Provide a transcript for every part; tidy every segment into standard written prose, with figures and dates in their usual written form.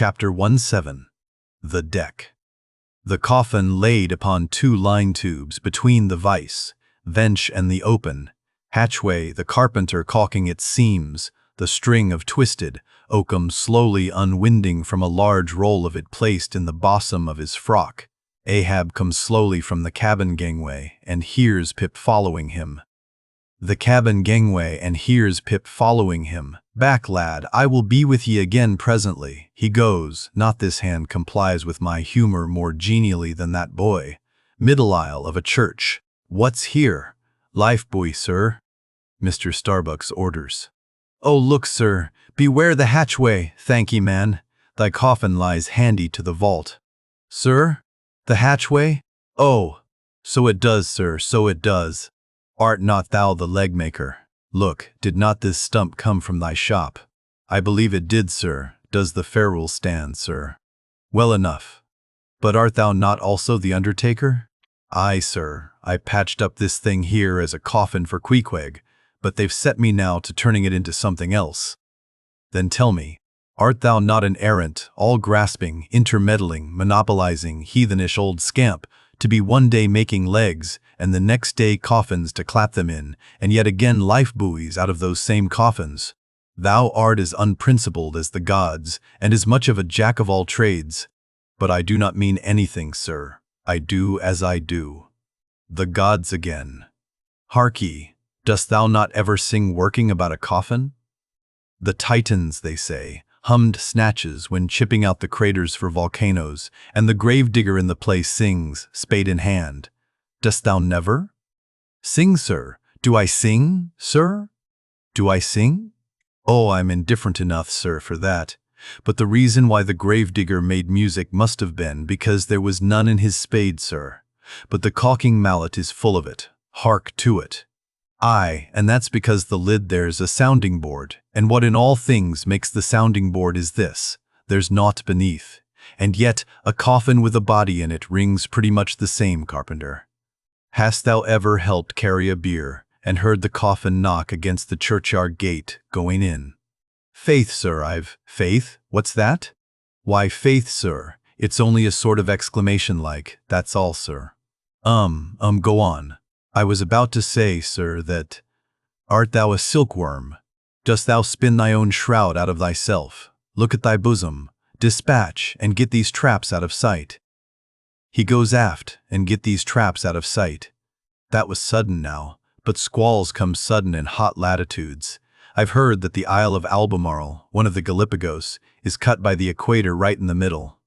Chapter 17. The Deck. The coffin laid upon two line tubes between the vice, vent and the open hatchway, the carpenter caulking its seams, the string of twisted oakum slowly unwinding from a large roll of it placed in the bosom of his frock. Ahab comes slowly from the cabin gangway, and hears Pip following him. The cabin gangway, and hears Pip following him. "Back, lad, I will be with ye again presently." He goes, not this hand complies with my humor more genially than that boy. Middle aisle of a church. "What's here?" "Lifebuoy, sir." Mr. Starbuck's orders. "Oh, look, sir, beware the hatchway." "Thank ye, man. Thy coffin lies handy to the vault." "Sir? The hatchway? Oh, so it does, sir, so it does. Art not thou the leg-maker? Look, did not this stump come from thy shop?" "I believe it did, sir." "Does the ferrule stand, sir?" "Well enough. But art thou not also the undertaker?" "Aye, sir. I patched up this thing here as a coffin for Queequeg, but they've set me now to turning it into something else." "Then tell me, art thou not an errant, all-grasping, intermeddling, monopolizing, heathenish old scamp, to be one day making legs, and the next day coffins to clap them in, and yet again life-buoys out of those same coffins? Thou art as unprincipled as the gods, and as much of a jack-of-all-trades. But I do not mean anything, sir. I do as I do. The gods again. Hark ye, dost thou not ever sing working about a coffin? The Titans, they say, hummed snatches when chipping out the craters for volcanoes, and the grave-digger in the place sings, spade in hand. Dost thou never? Sing, sir. Do I sing, sir? Do I sing? Oh, I'm indifferent enough, sir, for that. But the reason why the grave-digger made music must have been because there was none in his spade, sir. But the caulking mallet is full of it. Hark to it. Aye, and that's because the lid there's a sounding board, and what in all things makes the sounding board is this: there's naught beneath. And yet a coffin with a body in it rings pretty much the same, carpenter. Hast thou ever helped carry a bier, and heard the coffin knock against the churchyard gate, going in? "Faith, sir, Faith? What's that?" "Why, faith, sir, it's only a sort of exclamation like, that's all, sir." Go on." "I was about to say, sir, that art thou a silkworm? Dost thou spin thy own shroud out of thyself? Look at thy bosom. Dispatch, and get these traps out of sight." He goes aft, and get these traps out of sight. That was sudden now, but squalls come sudden in hot latitudes. I've heard that the Isle of Albemarle, one of the Galapagos, is cut by the equator right in the middle.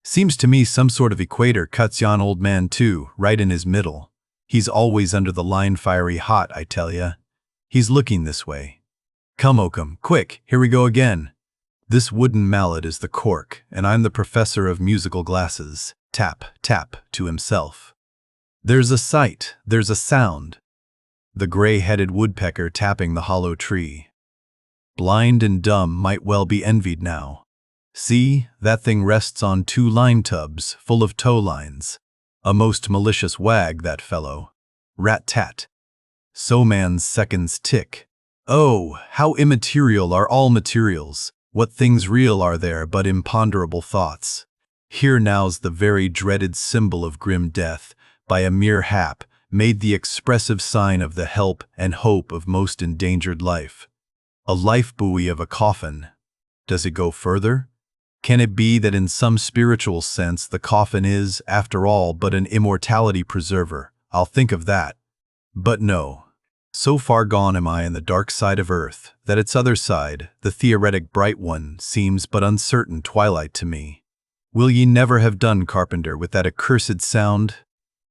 Seems to me some sort of equator cuts yon old man too, right in his middle. He's always under the line fiery hot, I tell ya. He's looking this way. Come, Oakum, quick, here we go again. This wooden mallet is the cork, and I'm the professor of musical glasses. Tap, tap, to himself. There's a sight, there's a sound. The gray-headed woodpecker tapping the hollow tree. Blind and dumb might well be envied now. See, that thing rests on two line tubs full of tow lines. A most malicious wag, that fellow. Rat-tat. So man's seconds tick. Oh, how immaterial are all materials! What things real are there but imponderable thoughts? Here now's the very dreaded symbol of grim death, by a mere hap, made the expressive sign of the help and hope of most endangered life. A life-buoy of a coffin. Does it go further? Can it be that in some spiritual sense the coffin is, after all, but an immortality preserver? I'll think of that. But no. So far gone am I in the dark side of earth, that its other side, the theoretic bright one, seems but uncertain twilight to me. Will ye never have done, carpenter, with that accursed sound?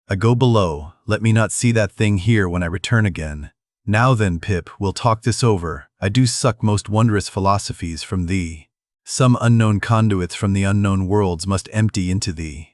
I go below, let me not see that thing here when I return again. Now then, Pip, we'll talk this over. I do suck most wondrous philosophies from thee. Some unknown conduits from the unknown worlds must empty into thee.